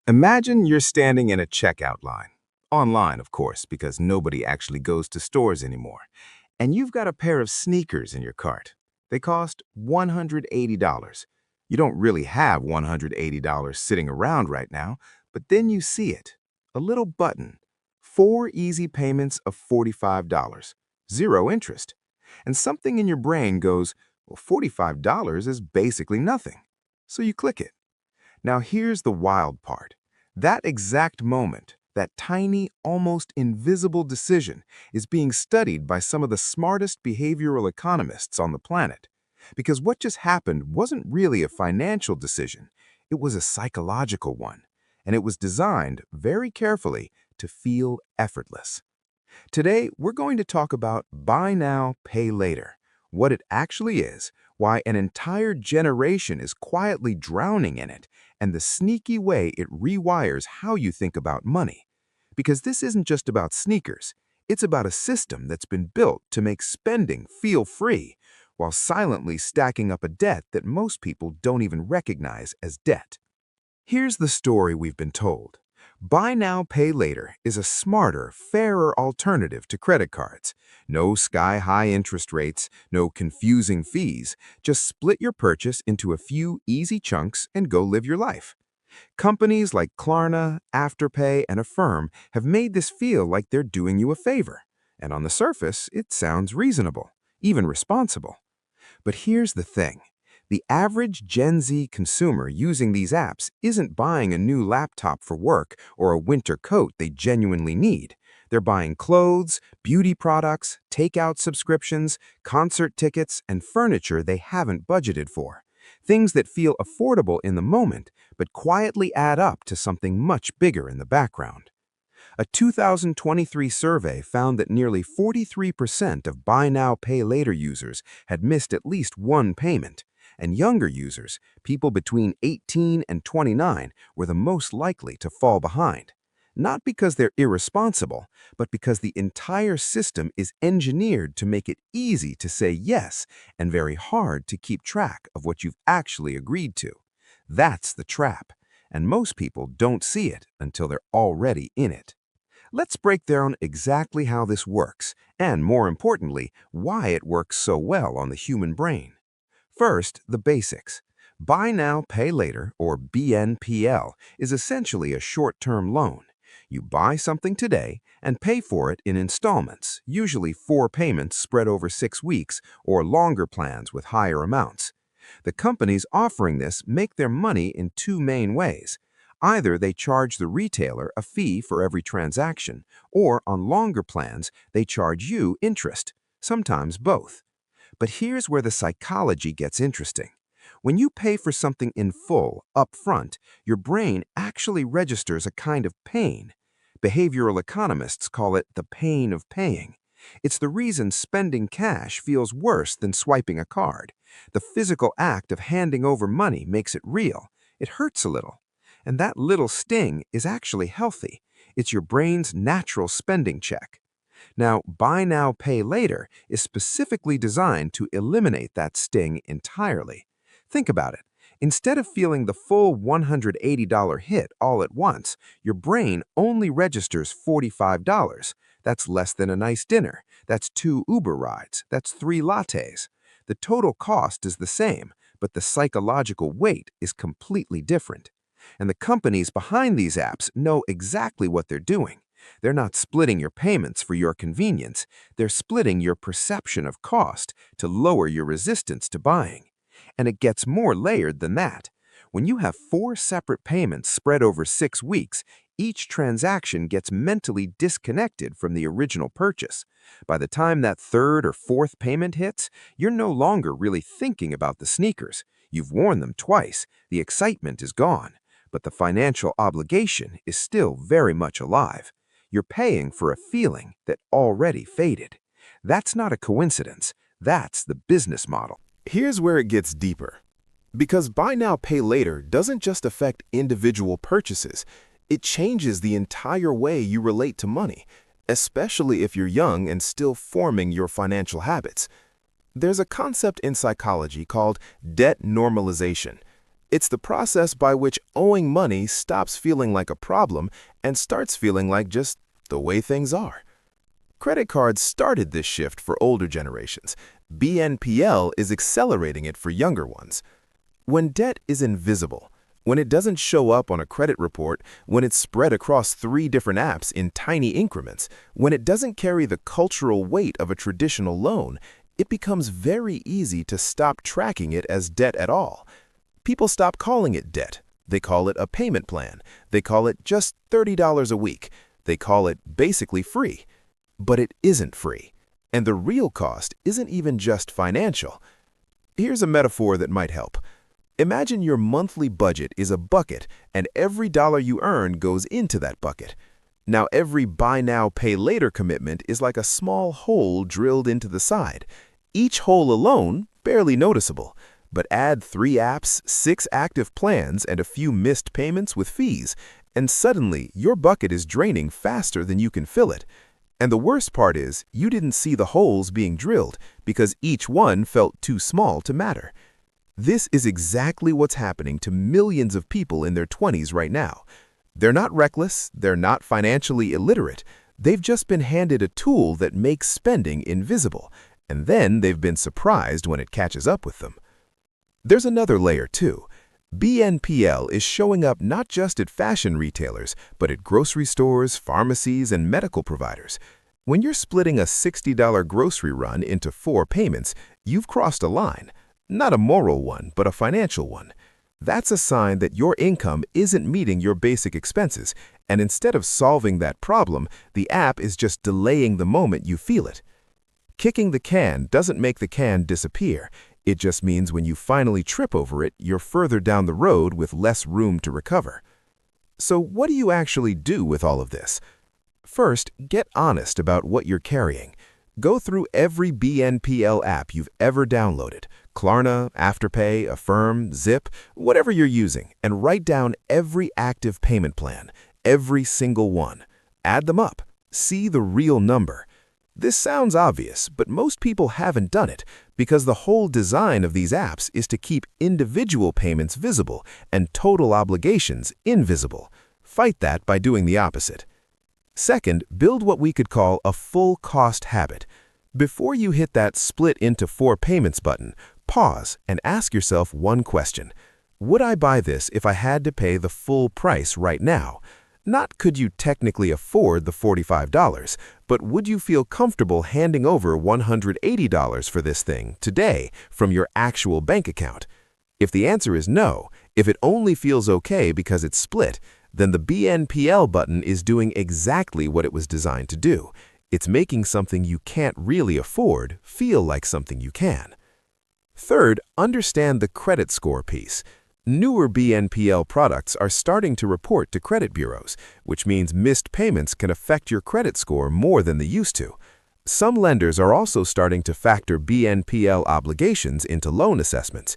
Imagine you're standing in a checkout line. Online, of course, because nobody actually goes to stores anymore. And you've got a pair of sneakers in your cart. They cost $180. You don't really have $180 sitting around right now, but then you see it. A little button. 4 easy payments of $45. Zero interest. And something in your brain goes, well, $45 is basically nothing. So you click it. Now here's the wild part. That exact moment, that tiny, almost invisible decision is being studied by some of the smartest behavioral economists on the planet. Because what just happened wasn't really a financial decision, it was a psychological one. And it was designed very carefully to feel effortless. Today, we're going to talk about buy now, pay later, what it actually is, why an entire generation is quietly drowning in it, and the sneaky way it rewires how you think about money. Because this isn't just about sneakers, it's about a system that's been built to make spending feel free, while silently stacking up a debt that most people don't even recognize as debt. Here's the story we've been told. Buy now, pay later is a smarter, fairer alternative to credit cards. No sky-high interest rates, no confusing fees. Just split your purchase into a few easy chunks and go live your life. Companies like Klarna, Afterpay, and Affirm have made this feel like they're doing you a favor. And on the surface, it sounds reasonable, even responsible. But here's the thing. The average Gen Z consumer using these apps isn't buying a new laptop for work or a winter coat they genuinely need. They're buying clothes, beauty products, takeout subscriptions, concert tickets, and furniture they haven't budgeted for. Things that feel affordable in the moment, but quietly add up to something much bigger in the background. A 2023 survey found that nearly 43% of buy now, pay later users had missed at least one payment. And younger users, people between 18 and 29, were the most likely to fall behind. Not because they're irresponsible, but because the entire system is engineered to make it easy to say yes and very hard to keep track of what you've actually agreed to. That's the trap, and most people don't see it until they're already in it. Let's break down exactly how this works, and more importantly, why it works so well on the human brain. First, the basics. Buy now, pay later, or BNPL, is essentially a short-term loan. You buy something today and pay for it in installments, usually 4 payments spread over 6 weeks or longer plans with higher amounts. The companies offering this make their money in two main ways. Either they charge the retailer a fee for every transaction, or on longer plans, they charge you interest, sometimes both. But here's where the psychology gets interesting. When you pay for something in full, up front, your brain actually registers a kind of pain. Behavioral economists call it the pain of paying. It's the reason spending cash feels worse than swiping a card. The physical act of handing over money makes it real. It hurts a little. And that little sting is actually healthy. It's your brain's natural spending check. Now, buy now, pay later is specifically designed to eliminate that sting entirely. Think about it. Instead of feeling the full $180 hit all at once, your brain only registers $45. That's less than a nice dinner. That's 2 Uber rides. That's 3 lattes. The total cost is the same, but the psychological weight is completely different. And the companies behind these apps know exactly what they're doing. They're not splitting your payments for your convenience. They're splitting your perception of cost to lower your resistance to buying. And it gets more layered than that. When you have 4 separate payments spread over 6 weeks, each transaction gets mentally disconnected from the original purchase. By the time that 3rd or 4th payment hits, you're no longer really thinking about the sneakers. You've worn them twice. The excitement is gone. But the financial obligation is still very much alive. You're paying for a feeling that already faded. That's not a coincidence. That's the business model. Here's where it gets deeper. Because buy now, pay later doesn't just affect individual purchases, it changes the entire way you relate to money, especially if you're young and still forming your financial habits. There's a concept in psychology called debt normalization. It's the process by which owing money stops feeling like a problem and starts feeling like just the way things are. Credit cards started this shift for older generations. BNPL is accelerating it for younger ones. When debt is invisible, when it doesn't show up on a credit report, when it's spread across 3 different apps in tiny increments, when it doesn't carry the cultural weight of a traditional loan, it becomes very easy to stop tracking it as debt at all. People stop calling it debt. They call it a payment plan. They call it just $30 a week. They call it basically free. But it isn't free. And the real cost isn't even just financial. Here's a metaphor that might help. Imagine your monthly budget is a bucket, and every dollar you earn goes into that bucket. Now, every buy now, pay later commitment is like a small hole drilled into the side. Each hole alone, barely noticeable. But add 3 apps, 6 active plans, and a few missed payments with fees, and suddenly your bucket is draining faster than you can fill it. And the worst part is, you didn't see the holes being drilled because each one felt too small to matter. This is exactly what's happening to millions of people in their 20s right now. They're not reckless, they're not financially illiterate. They've just been handed a tool that makes spending invisible, and then they've been surprised when it catches up with them. There's another layer too. BNPL is showing up not just at fashion retailers, but at grocery stores, pharmacies, and medical providers. When you're splitting a $60 grocery run into 4 payments, you've crossed a line. Not a moral one, but a financial one. That's a sign that your income isn't meeting your basic expenses, and instead of solving that problem, the app is just delaying the moment you feel it. Kicking the can doesn't make the can disappear. It just means when you finally trip over it, you're further down the road with less room to recover. So what do you actually do with all of this? First, get honest about what you're carrying. Go through every BNPL app you've ever downloaded, Klarna, Afterpay, Affirm, Zip, whatever you're using, and write down every active payment plan, every single one. Add them up. See the real number. This sounds obvious, but most people haven't done it because the whole design of these apps is to keep individual payments visible and total obligations invisible. Fight that by doing the opposite. Second, build what we could call a full cost habit. Before you hit that split into 4 payments button, pause and ask yourself one question. Would I buy this if I had to pay the full price right now? Not could you technically afford the $45, but would you feel comfortable handing over $180 for this thing today from your actual bank account? If the answer is no, if it only feels okay because it's split, then the BNPL button is doing exactly what it was designed to do. It's making something you can't really afford feel like something you can. Third, understand the credit score piece. Newer BNPL products are starting to report to credit bureaus, which means missed payments can affect your credit score more than they used to. Some lenders are also starting to factor BNPL obligations into loan assessments.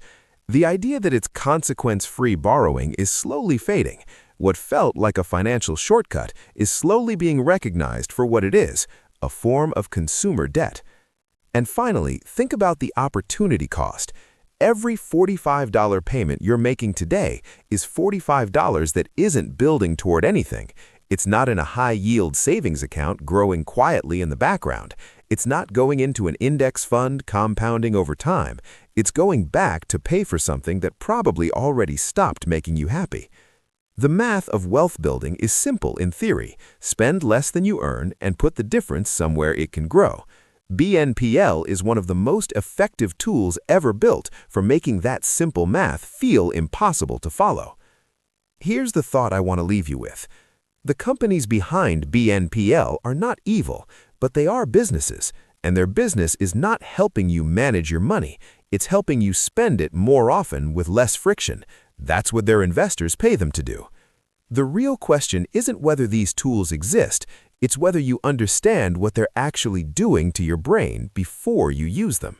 The idea that it's consequence-free borrowing is slowly fading. What felt like a financial shortcut is slowly being recognized for what it is, a form of consumer debt. And finally, think about the opportunity cost. Every $45 payment you're making today is $45 that isn't building toward anything. It's not in a high-yield savings account growing quietly in the background. It's not going into an index fund compounding over time. It's going back to pay for something that probably already stopped making you happy. The math of wealth building is simple in theory. Spend less than you earn and put the difference somewhere it can grow. BNPL is one of the most effective tools ever built for making that simple math feel impossible to follow. Here's the thought I want to leave you with. The companies behind BNPL are not evil, but they are businesses, and their business is not helping you manage your money. It's helping you spend it more often with less friction. That's what their investors pay them to do. The real question isn't whether these tools exist. It's whether you understand what they're actually doing to your brain before you use them.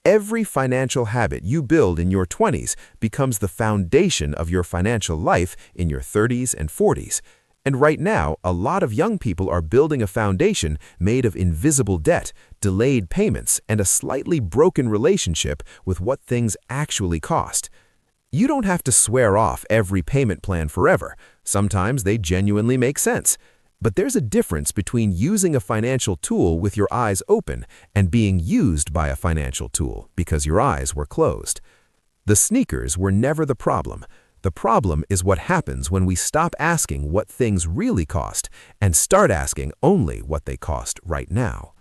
Every financial habit you build in your 20s becomes the foundation of your financial life in your 30s and 40s. And right now, a lot of young people are building a foundation made of invisible debt, delayed payments, and a slightly broken relationship with what things actually cost. You don't have to swear off every payment plan forever. Sometimes they genuinely make sense. But there's a difference between using a financial tool with your eyes open and being used by a financial tool because your eyes were closed. The sneakers were never the problem. The problem is what happens when we stop asking what things really cost and start asking only what they cost right now.